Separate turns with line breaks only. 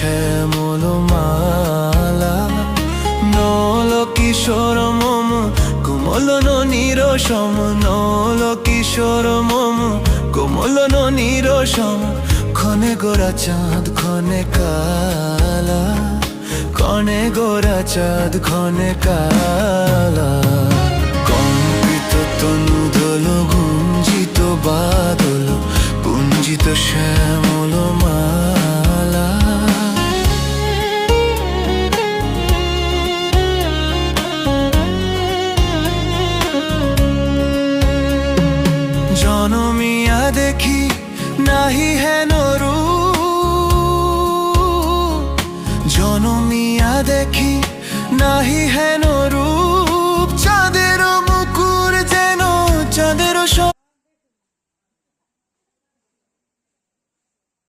শ্যামল মালা। নল কিশোর মম কোমল ননির সম, নল কিশোর মম কোমল ননির সম। ক্ষণে গোরা চাঁদ ক্ষণে কালা, ক্ষণে গোরা চাঁদ ক্ষণে কালা। কম্পিত তনু দোল গুঞ্জিত বাদল, গুঞ্জিত শ্যামল মালা। জনমিয়া দেখি নাহি হেন রূপ, জনমিয়া দেখি নাহি হেন